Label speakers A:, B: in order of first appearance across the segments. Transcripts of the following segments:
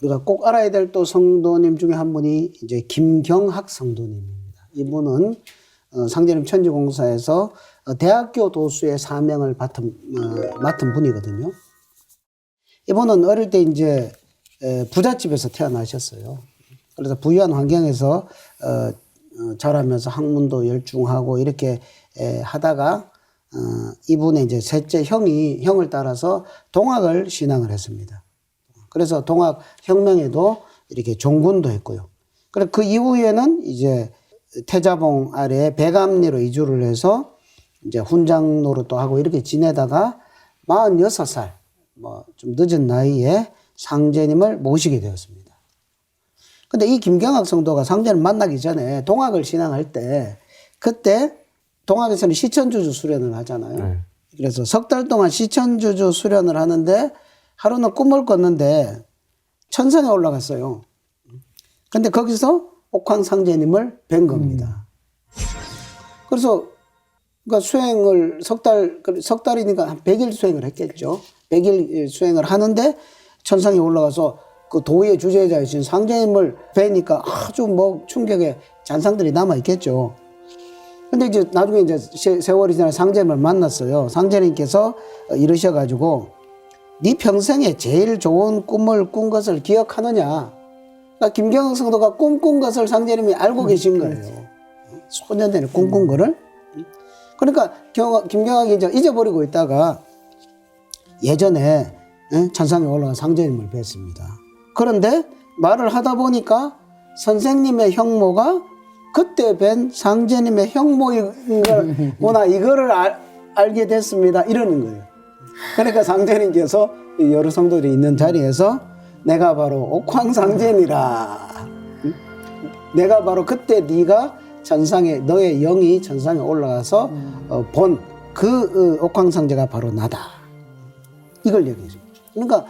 A: 우리가 꼭 알아야 될 또 성도님 중에 한 분이 이제 김경학 성도님입니다. 이분은 상제님 천지공사에서 대학교 도수의 사명을 맡은 분이거든요. 이분은 어릴 때 이제 부잣집에서 태어나셨어요. 그래서 부유한 환경에서 자라면서 학문도 열중하고 이렇게 하다가 이분의 이제 셋째 형을 따라서 동학을 신앙을 했습니다. 그래서 동학 혁명에도 이렇게 종군도 했고요. 그래 그 이후에는 이제 태자봉 아래 백암리로 이주를 해서 이제 훈장 노릇도 하고 이렇게 지내다가 46살 뭐 좀 늦은 나이에 상제님을 모시게 되었습니다. 근데 이 김경학 성도가 상제를 만나기 전에 동학을 신앙할 때 그때 동학에서는 시천주주 수련을 하잖아요. 그래서 석 달 동안 시천주주 수련을 하는데 하루는 꿈을 꿨는데 천상에 올라갔어요. 근데 거기서 옥황상제님을 뵌 겁니다. 그래서 그러니까 수행을 석 달이니까 한 100일 수행을 했겠죠. 100일 수행을 하는데 천상에 올라가서 그 도의 주제자이신 상제님을 뵈니까 아주 뭐 충격의 잔상들이 남아 있겠죠. 근데 이제 나중에 이제 세월이 지나 상제님을 만났어요. 상제님께서 이러셔가지고 네 평생에 제일 좋은 꿈을 꾼 것을 기억하느냐. 그러니까 김경학 성도가 꿈꾼 것을 상제님이 알고 계신 거예요. 소년 내내 꿈꾼 거를. 그러니까 김경학이 이제 잊어버리고 있다가 예전에 천상에 올라간 상제님을 뵀습니다. 그런데 말을 하다 보니까 선생님의 형모가 그때 뵌 상제님의 형모인 거구나 이거를 알게 됐습니다. 이러는 거예요. 그러니까 상제님께서 여러 성도들이 있는 자리에서 내가 바로 옥황상제니라. 내가 바로 그때 네가 천상에 너의 영이 천상에 올라가서 본 그 옥황상제가 바로 나다. 이걸 얘기해줍니다. 그러니까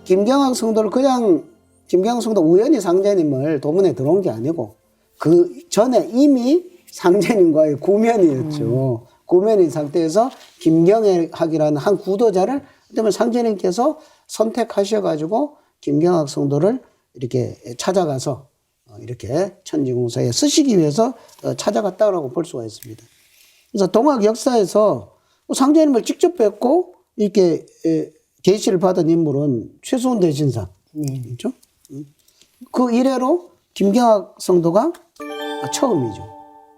A: 김경학 성도를 그냥 김경학 성도 우연히 상제님을 도문에 들어온 게 아니고 그 전에 이미 상제님과의 구면이었죠. 구면인 상태에서 김경학이라는 한 구도자를 그다음에 상제님께서 선택하셔가지고 김경학 성도를 이렇게 찾아가서 이렇게 천지공사에 쓰시기 위해서 찾아갔다고 볼 수가 있습니다. 그래서 동학 역사에서 상제님을 직접 뵙고 이렇게 계시를 받은 인물은 최소원 대신상. 그렇죠? 그 이래로 김경학 성도가 처음이죠.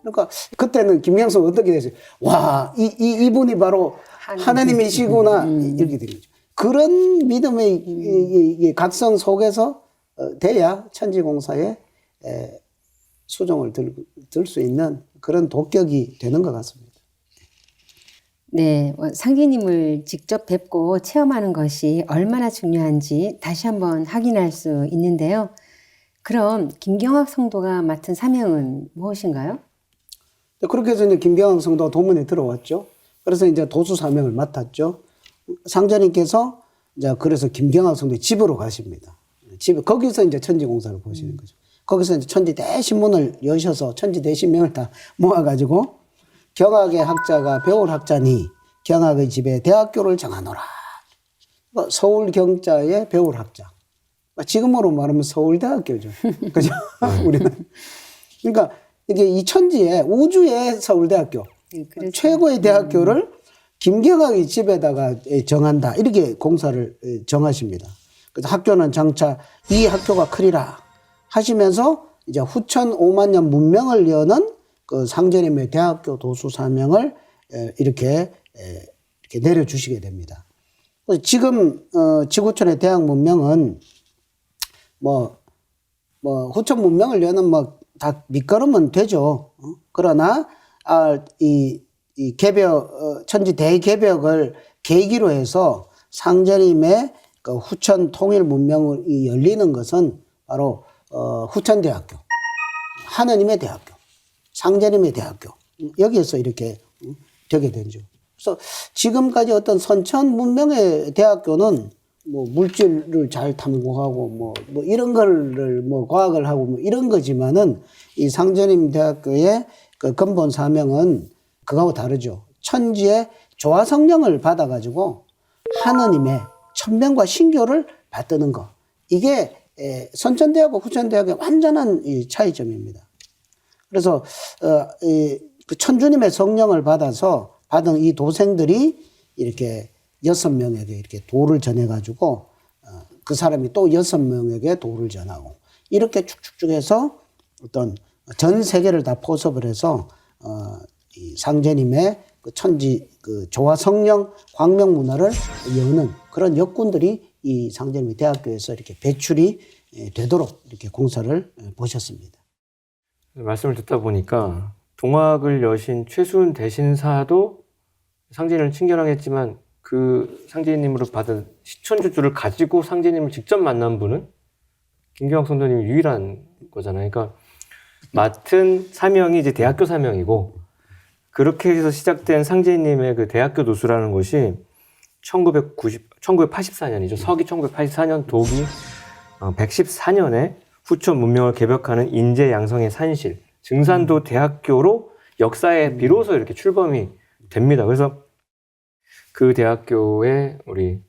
A: 그러니까 그때는 김경학 성도 어떻게 됐어요? 와, 이분이 바로 하나님이시구나. 이렇게 된 거죠. 그런 믿음의 각성 속에서 돼야 천지공사에 수종을 들 수 있는 그런 도격이 되는 것 같습니다.
B: 네, 상제님을 직접 뵙고 체험하는 것이 얼마나 중요한지 다시 한번 확인할 수 있는데요. 그럼 김경학 성도가 맡은 사명은 무엇인가요?
A: 그렇게 해서 이제 김경학 성도가 도문에 들어왔죠. 그래서 이제 도수 사명을 맡았죠. 상제님께서 이제 그래서 김경학 성도의 집으로 가십니다. 거기서 이제 천지공사를 보시는 거죠. 거기서 이제 천지 대신문을 여셔서 천지 대신명을 다 모아가지고 경학의 학자가 배울 학자니 경학의 집에 대학교를 정하노라. 서울 경자의 배울 학자. 지금으로 말하면 서울대학교죠. 그죠? 우리는. 그러니까 이게 이 천지에 우주의 서울대학교. 최고의 대학교를 김경학의 집에다가 정한다. 이렇게 공사를 정하십니다. 그래서 학교는 장차 이 학교가 크리라 하시면서 이제 후천 5만 년 문명을 여는 그 상제님의 대학교 도수 사명을 이렇게 내려주시게 됩니다. 지금 지구촌의 대학 문명은 뭐 후천 문명을 여는 뭐 다 밑거름은 되죠. 그러나 이 개벽 천지 대개벽을 계기로 해서 상제님의 그 후천 통일 문명이 열리는 것은 바로 후천대학교, 하느님의 대학교, 상제님의 대학교 여기에서 이렇게 되게 되죠. 그래서 지금까지 어떤 선천 문명의 대학교는 뭐 물질을 잘 탐구하고 뭐 이런 거를 뭐 과학을 하고 뭐 이런 거지만은 이 상제님 대학교의 그 근본 사명은 그거하고 다르죠. 천지의 조화 성령을 받아가지고 하느님의 천명과 신교를 받드는 거. 이게 선천대학과 후천대학의 완전한 이 차이점입니다. 그래서 그 천주님의 성령을 받은 이 도생들이 이렇게 6명에게 이렇게 도를 전해가지고 그 사람이 또 6명에게 도를 전하고 이렇게 쭉쭉쭉 해서 어떤 전 세계를 다 포섭을 해서 이 상제님의 그 천지 그 조화 성령 광명 문화를 여는 그런 역군들이 이 상제님의 대학교에서 이렇게 배출이 되도록 이렇게 공사를 보셨습니다.
C: 말씀을 듣다 보니까 동학을 여신 최수은 대신사도 상제님을 친견하겠지만 그 상제님으로 받은 시천주주를 가지고 상제님을 직접 만난 분은 김경학 성도님이 유일한 거잖아요. 그러니까 맡은 사명이 이제 대학교 사명이고 그렇게 해서 시작된 상제님의 그 대학교 노수라는 것이 1984년이죠. 서기 1984년 도기 114년에 후천 문명을 개벽하는 인재 양성의 산실 증산도 대학교로 역사에 비로소 이렇게 출범이 됩니다. 그래서 그 대학교의 우리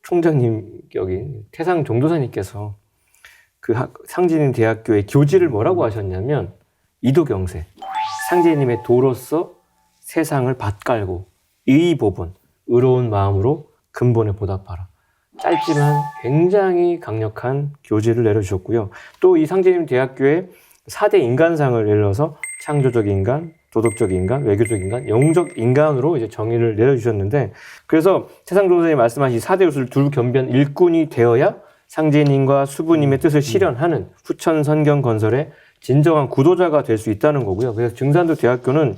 C: 총장님격인 태상 종도사님께서 그 상제님 대학교의 교지를 뭐라고 하셨냐면 이도경세 상제님의 도로서 세상을 밭갈고 의의보본 의로운 마음으로 근본에 보답하라. 짧지만 굉장히 강력한 교지를 내려주셨고요. 또 이 상제님 대학교에 4대 인간상을 내려서 창조적 인간, 도덕적 인간, 외교적 인간, 영웅적 인간으로 이제 정의를 내려주셨는데 그래서 태상종선생님이 말씀하신 4대 요소를 둘 겸비한 일꾼이 되어야 상제님과 수부님의 뜻을 실현하는 후천 선경 건설의 진정한 구도자가 될 수 있다는 거고요. 그래서 증산도 대학교는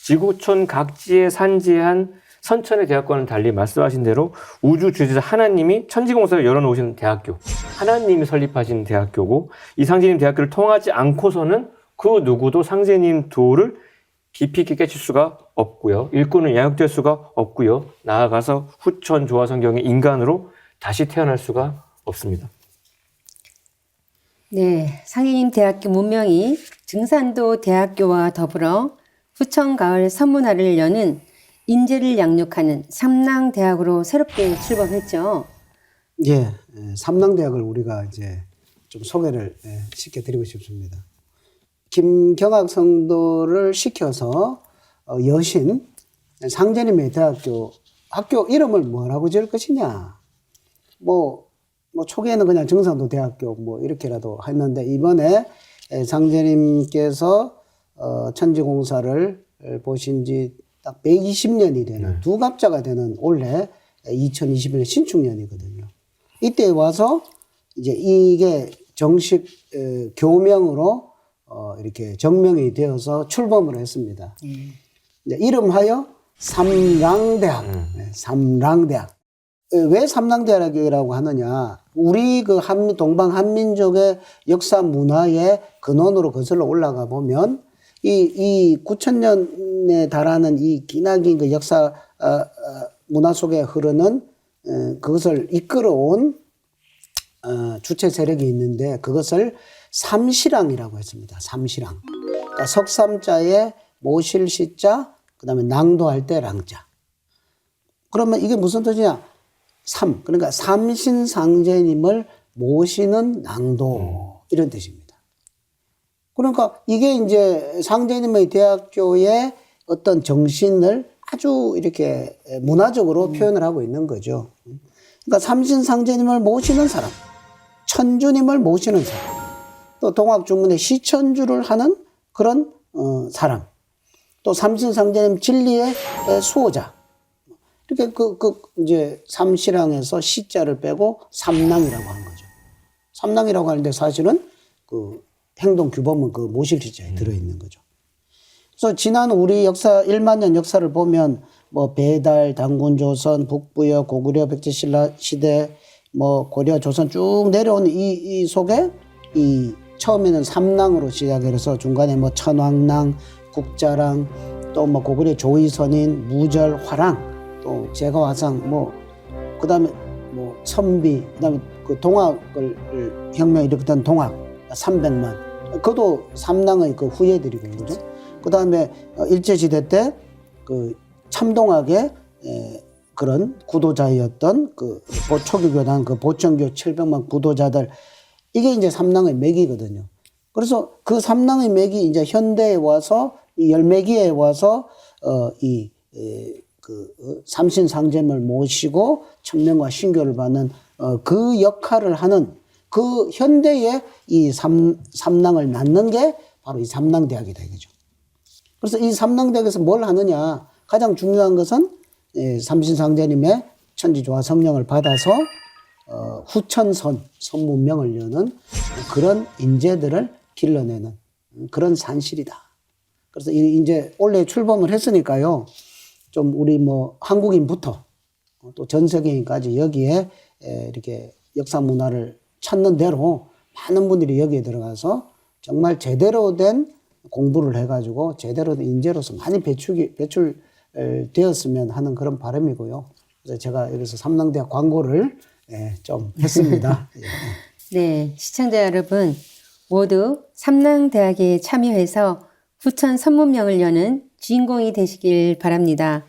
C: 지구촌 각지에 산지한 선천의 대학과는 달리 말씀하신 대로 우주 주지자 하나님이 천지공사를 열어놓으신 대학교, 하나님이 설립하신 대학교고 이 상제님 대학교를 통하지 않고서는 그 누구도 상제님 도를 깊이 있게 깨칠 수가 없고요. 일꾼은 양육될 수가 없고요. 나아가서 후천 조화성경의 인간으로 다시 태어날 수가 없습니다.
B: 네, 상제님 대학교 문명이 증산도 대학교와 더불어 후천 가을 선문화를 여는 인재를 양육하는 삼랑대학으로 새롭게 출범했죠.
A: 예, 삼랑대학을 우리가 이제 좀 소개를 시켜드리고 싶습니다. 김경학 성도를 시켜서 여신 상제님의 대학교 학교 이름을 뭐라고 지을 것이냐. 뭐 초기에는 그냥 증산도 대학교 뭐 이렇게라도 했는데 이번에 상제님께서 천지공사를 보신 지 딱 120년이 되는 두 갑자가 되는 올해 2021년 신축년이거든요. 이때 와서 이제 이게 정식 교명으로 이렇게 정명이 되어서 출범을 했습니다. 이름하여 삼랑대학. 삼랑대학. 왜 삼랑대학이라고 하느냐? 우리 그 동방 한민족의 역사 문화의 근원으로 거슬러 올라가 보면 이 9,000년에 달하는 이 기나긴 그 역사 문화 속에 흐르는 그것을 이끌어온 주체 세력이 있는데 그것을 삼시랑이라고 했습니다. 삼시랑. 그러니까 석삼자에 모실 시자, 그다음에 낭도할 때 랑자. 그러면 이게 무슨 뜻이냐? 그러니까 삼신상제님을 모시는 낭도 이런 뜻입니다. 그러니까 이게 이제 상제님의 대학교의 어떤 정신을 아주 이렇게 문화적으로 표현을 하고 있는 거죠. 그러니까 삼신상제님을 모시는 사람, 천주님을 모시는 사람, 또 동학중문의 시천주를 하는 그런 사람, 또 삼신상제님 진리의 수호자. 이렇게 이제 삼시랑에서 시자를 빼고 삼랑이라고 한 거죠. 삼랑이라고 하는데 사실은 그 행동 규범은 그 모실 시자에 들어있는 거죠. 그래서 지난 우리 역사 1만 년 역사를 보면 뭐 배달, 단군 조선, 북부여, 고구려, 백제신라 시대, 뭐 고려, 조선 쭉 내려온 이 속에 이 처음에는 삼랑으로 시작을 해서 중간에 뭐 천왕랑, 국자랑, 또 뭐 고구려 조의선인, 무절, 화랑, 또 제가화상, 뭐 그다음에 뭐 선비, 그다음에 그 동학을 혁명 일으켰던 동학 300만. 그것도 삼랑의 그 후예들이고 그죠. 그다음에 일제시대 때 그 참동학의 그런 구도자였던 그 초기교단 그 보천교 700만 구도자들 이게 이제 삼낭의 맥이거든요. 그래서 그 삼낭의 맥이 이제 현대에 와서 이 열매기에 와서 삼신상제를 모시고 천명과 신교를 받는 그 역할을 하는 그 현대에 이 삼낭을 낳는 게 바로 이 삼낭대학이다 이거죠. 그래서 이 삼낭대학에서 뭘 하느냐? 가장 중요한 것은 삼신상제님의 천지조화 성령을 받아서 후천선, 선문명을 여는 그런 인재들을 길러내는 그런 산실이다. 그래서 이제 올해 출범을 했으니까요. 좀 우리 뭐 한국인부터 또 전 세계인까지 여기에 이렇게 역사 문화를 찾는 대로 많은 분들이 여기에 들어가서 정말 제대로 된 공부를 해가지고 제대로 된 인재로서 많이 배출되었으면 하는 그런 바람이고요. 그래서 제가 여기서 삼낭대학 광고를 좀 했습니다.
B: 네, 시청자 여러분 모두 삼낭대학에 참여해서 후천 선문명을 여는 주인공이 되시길 바랍니다.